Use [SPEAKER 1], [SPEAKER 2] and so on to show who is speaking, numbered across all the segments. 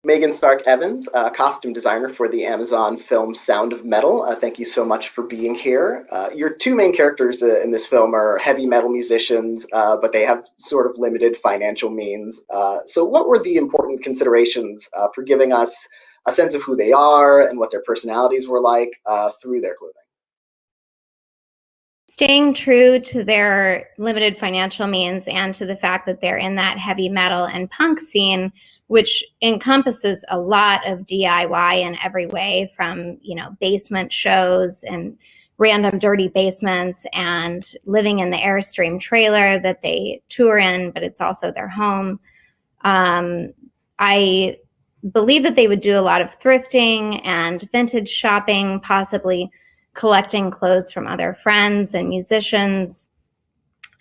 [SPEAKER 1] Megan Stark Evans, costume designer for the Amazon film Sound of Metal. Thank you so much for being here. Your two main characters in this film are heavy metal musicians, but they have sort of limited financial means. So, what were the important considerations for giving us a sense of who they are and what their personalities were like through their clothing?
[SPEAKER 2] Staying true to their limited financial means and to the fact that they're in that heavy metal and punk scene, which encompasses a lot of DIY in every way, from, basement shows and random dirty basements and living in the Airstream trailer that they tour in, but it's also their home. I believe that they would do a lot of thrifting and vintage shopping, possibly collecting clothes from other friends and musicians.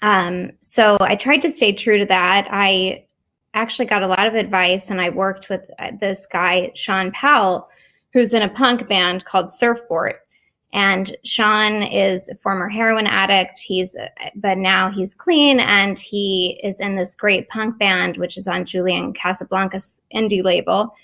[SPEAKER 2] So I tried to stay true to that. I actually got a lot of advice, and I worked with this guy, Sean Powell, who's in a punk band called Surfboard. And Sean is a former heroin addict. But now he's clean, and he is in this great punk band, which is on Julian Casablancas' indie label.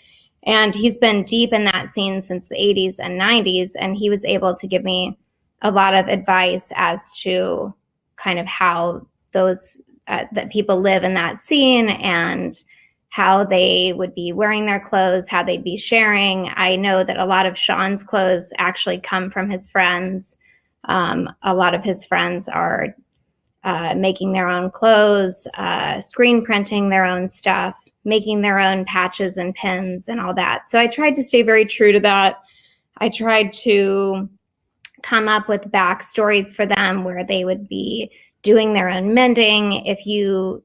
[SPEAKER 2] And he's been deep in that scene since the 80s and 90s. And he was able to give me a lot of advice as to kind of how those that people live in that scene and how they would be wearing their clothes, how they'd be sharing. I know that a lot of Sean's clothes actually come from his friends. A lot of his friends are making their own clothes, screen printing their own stuff, making their own patches and pins and all that. So I tried to stay very true to that. I tried to come up with backstories for them where they would be doing their own mending. If you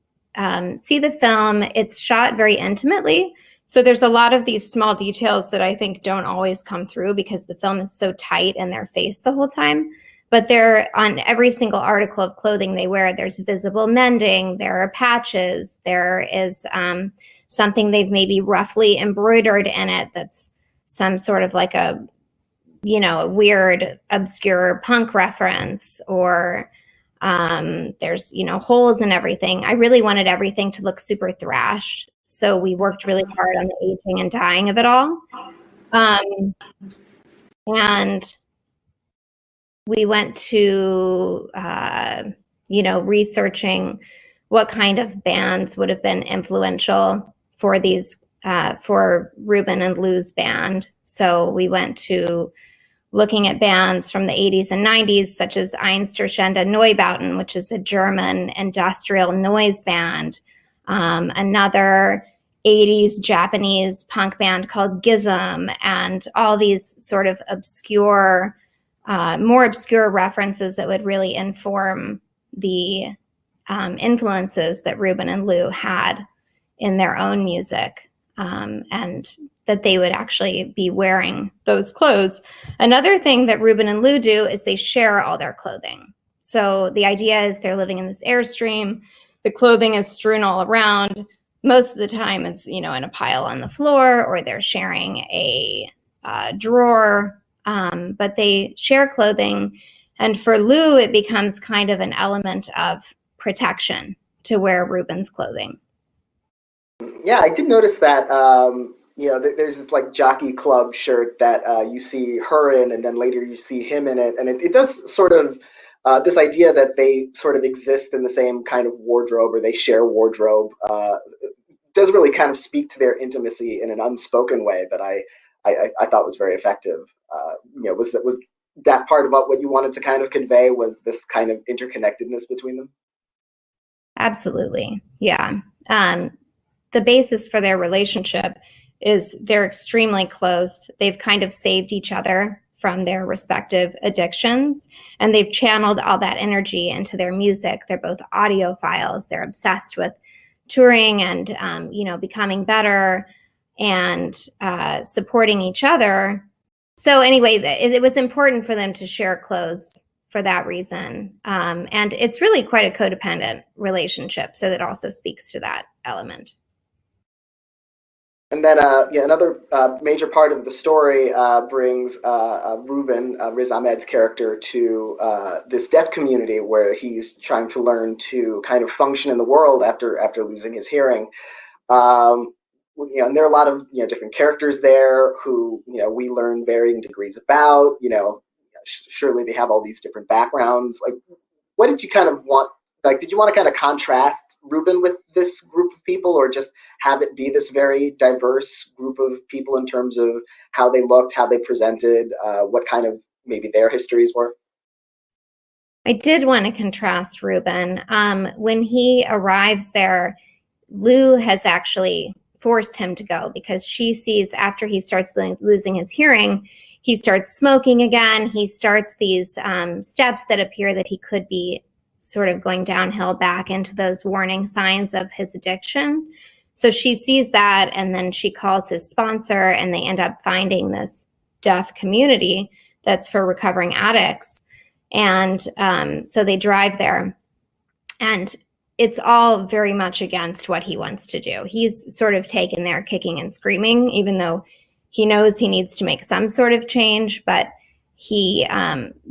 [SPEAKER 2] see the film, it's shot very intimately. So there's a lot of these small details that I think don't always come through because the film is so tight in their face the whole time. But they're on every single article of clothing they wear, there's visible mending, there are patches, there is something they've maybe roughly embroidered in it that's some sort of like a weird, obscure punk reference, or there's, holes in everything. I really wanted everything to look super thrash. So we worked really hard on the aging and dyeing of it all. And we went to, researching what kind of bands would have been influential for these, for Ruben and Lou's band. So we went to looking at bands from the 80s and 90s, such as Einstürzende Neubauten, which is a German industrial noise band. Another 80s Japanese punk band called Gizm, and all these sort of obscure, more obscure references that would really inform the influences that Ruben and Lou had in their own music, and that they would actually be wearing those clothes. Another thing that Ruben and Lou do is they share all their clothing. So the idea is they're living in this Airstream. The clothing is strewn all around. Most of the time it's, in a pile on the floor, or they're sharing a drawer, but they share clothing. And for Lou, it becomes kind of an element of protection to wear Ruben's clothing.
[SPEAKER 1] Yeah, I did notice that. There's this like jockey club shirt that you see her in, and then later you see him in it, and it does sort of this idea that they sort of exist in the same kind of wardrobe, or they share wardrobe, does really kind of speak to their intimacy in an unspoken way that I thought was very effective. Was that part about what you wanted to kind of convey? Was this kind of interconnectedness between them?
[SPEAKER 2] Absolutely, yeah. The basis for their relationship is they're extremely close. They've kind of saved each other from their respective addictions, and they've channeled all that energy into their music. They're both audiophiles. They're obsessed with touring and, becoming better and supporting each other. So anyway, it was important for them to share clothes for that reason. And it's really quite a codependent relationship. So that also speaks to that element.
[SPEAKER 1] And then, another major part of the story brings Ruben, Riz Ahmed's character, to this deaf community where he's trying to learn to kind of function in the world after losing his hearing. and there are a lot of different characters there who we learn varying degrees about. Surely they have all these different backgrounds. Like, what did you kind of want? Like, did you want to kind of contrast Ruben with this group of people, or just have it be this very diverse group of people in terms of how they looked, how they presented, what kind of maybe their histories were?
[SPEAKER 2] I did want to contrast Ruben. When he arrives there, Lou has actually forced him to go because she sees after he starts losing his hearing, he starts smoking again. He starts these steps that appear that he could be sort of going downhill back into those warning signs of his addiction. So she sees that, and then she calls his sponsor, and they end up finding this deaf community that's for recovering addicts. And so they drive there, and it's all very much against what he wants to do. He's sort of taken there kicking and screaming, even though he knows he needs to make some sort of change, but he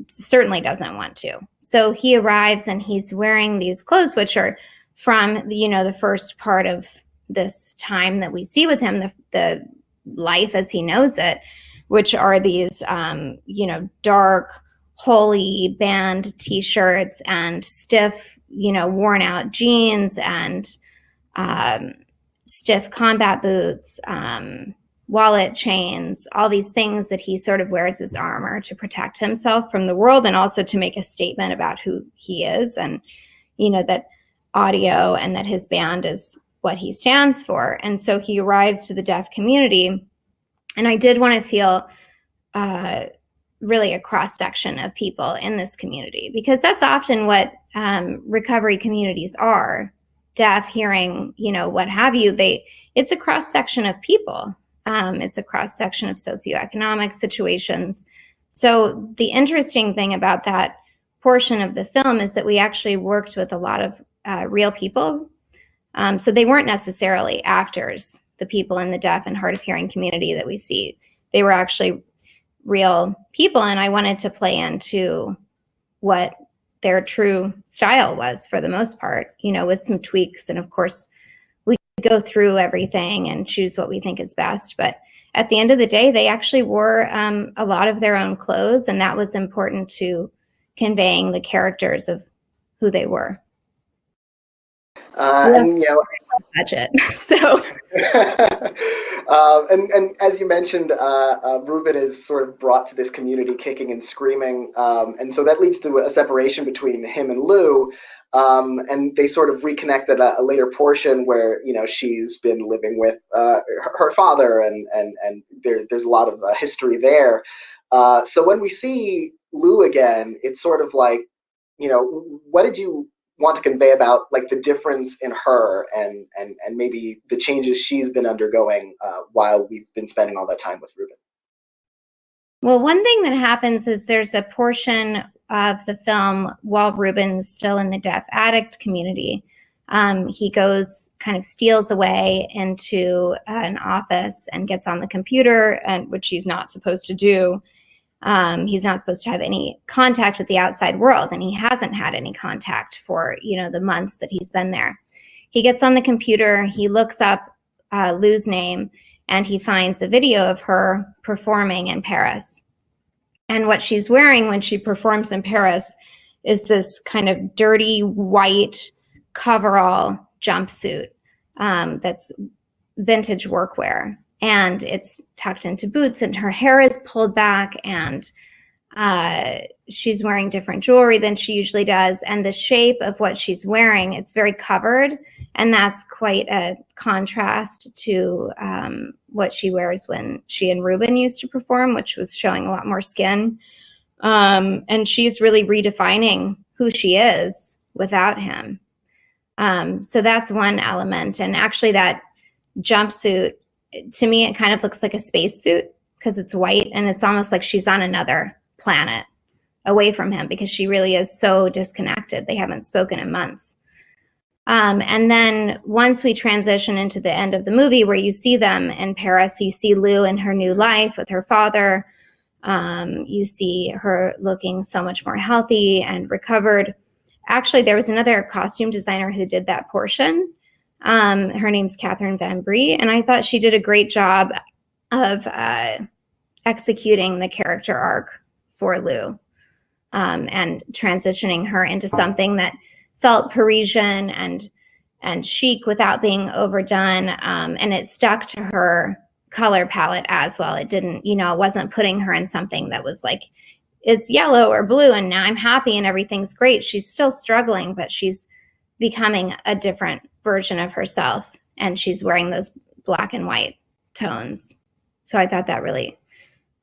[SPEAKER 2] certainly doesn't want to. So he arrives and he's wearing these clothes, which are from, the first part of this time that we see with him, the life as he knows it, which are these, dark, holy band t-shirts and stiff, worn out jeans and stiff combat boots, wallet chains, all these things that he sort of wears as armor to protect himself from the world and also to make a statement about who he is and, that audio and that his band is what he stands for. And so he arrives to the deaf community, and I did want to feel really a cross-section of people in this community, because that's often what recovery communities are. Deaf, hearing, what have you, it's a cross-section of people. It's a cross-section of socioeconomic situations. So the interesting thing about that portion of the film is that we actually worked with a lot of real people. So they weren't necessarily actors, the people in the deaf and hard of hearing community that we see. They were actually real people, and I wanted to play into what their true style was for the most part, with some tweaks. And of course, we go through everything and choose what we think is best. But at the end of the day, they actually wore a lot of their own clothes, and that was important to conveying the characters of who they were.
[SPEAKER 1] And
[SPEAKER 2] budget. So,
[SPEAKER 1] and as you mentioned, Ruben is sort of brought to this community kicking and screaming, and so that leads to a separation between him and Lou, and they sort of reconnect at a later portion where she's been living with her father, and there's a lot of history there. So when we see Lou again, it's sort of like, what did you want to convey about like the difference in her and maybe the changes she's been undergoing while we've been spending all that time with Ruben?
[SPEAKER 2] Well, one thing that happens is there's a portion of the film while Ruben's still in the deaf addict community. He goes, kind of steals away into an office and gets on the computer, which he's not supposed to do. He's not supposed to have any contact with the outside world, and he hasn't had any contact for, the months that he's been there. He gets on the computer, he looks up Lou's name, and he finds a video of her performing in Paris. And what she's wearing when she performs in Paris is this kind of dirty white coverall jumpsuit that's vintage workwear. And it's tucked into boots, and her hair is pulled back, and she's wearing different jewelry than she usually does. And the shape of what she's wearing, it's very covered. And that's quite a contrast to what she wears when she and Ruben used to perform, which was showing a lot more skin. And she's really redefining who she is without him. So that's one element. And actually that jumpsuit, to me, it kind of looks like a spacesuit because it's white, and it's almost like she's on another planet away from him because she really is so disconnected. They haven't spoken in months. And then once we transition into the end of the movie where you see them in Paris, you see Lou in her new life with her father. You see her looking so much more healthy and recovered. Actually, there was another costume designer who did that portion. Her name's Catherine Van Brie, and I thought she did a great job of executing the character arc for Lou, and transitioning her into something that felt Parisian and chic without being overdone, and it stuck to her color palette as well. It didn't, it wasn't putting her in something that was like, it's yellow or blue and now I'm happy and everything's great. She's still struggling, but she's becoming a different version of herself, and she's wearing those black and white tones. So I thought that really,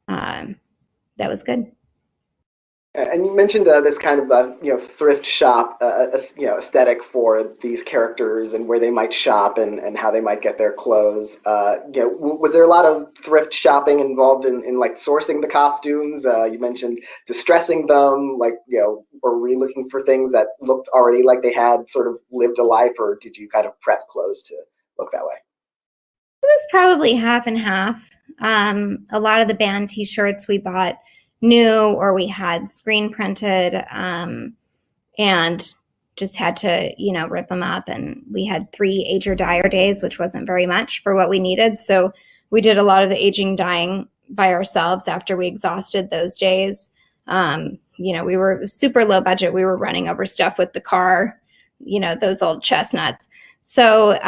[SPEAKER 2] that was good.
[SPEAKER 1] And you mentioned this kind of thrift shop aesthetic for these characters and where they might shop and how they might get their clothes. Was there a lot of thrift shopping involved in like sourcing the costumes? You mentioned distressing them, or were you looking for things that looked already like they had sort of lived a life, or did you kind of prep clothes to look that way?
[SPEAKER 2] It was probably half and half. A lot of the band T-shirts we bought new, or we had screen printed, and just had to, rip them up. And we had 3 age or dyer days, which wasn't very much for what we needed. So we did a lot of the aging dyeing by ourselves after we exhausted those days. We were super low budget. We were running over stuff with the car, those old chestnuts. So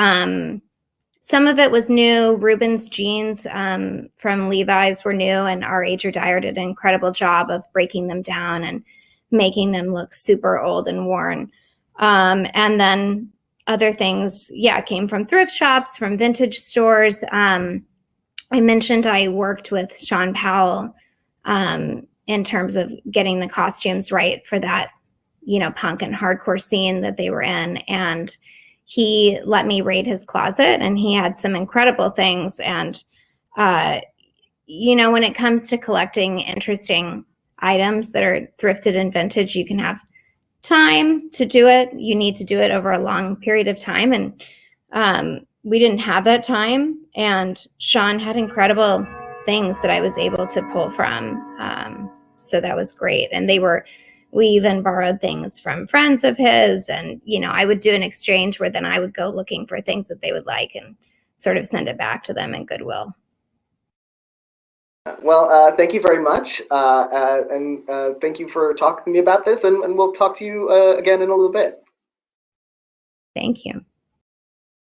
[SPEAKER 2] some of it was new. Ruben's jeans from Levi's were new, and our ager dyer did an incredible job of breaking them down and making them look super old and worn. And then other things, came from thrift shops, from vintage stores. I mentioned I worked with Sean Powell in terms of getting the costumes right for that, punk and hardcore scene that they were in. And he let me raid his closet, and he had some incredible things. And, when it comes to collecting interesting items that are thrifted and vintage, you can have time to do it. You need to do it over a long period of time. And we didn't have that time. And Sean had incredible things that I was able to pull from. So that was great. And we even borrowed things from friends of his, and, I would do an exchange where then I would go looking for things that they would like and sort of send it back to them in Goodwill.
[SPEAKER 1] Well, thank you very much. And thank you for talking to me about this, and we'll talk to you again in a little bit.
[SPEAKER 2] Thank you.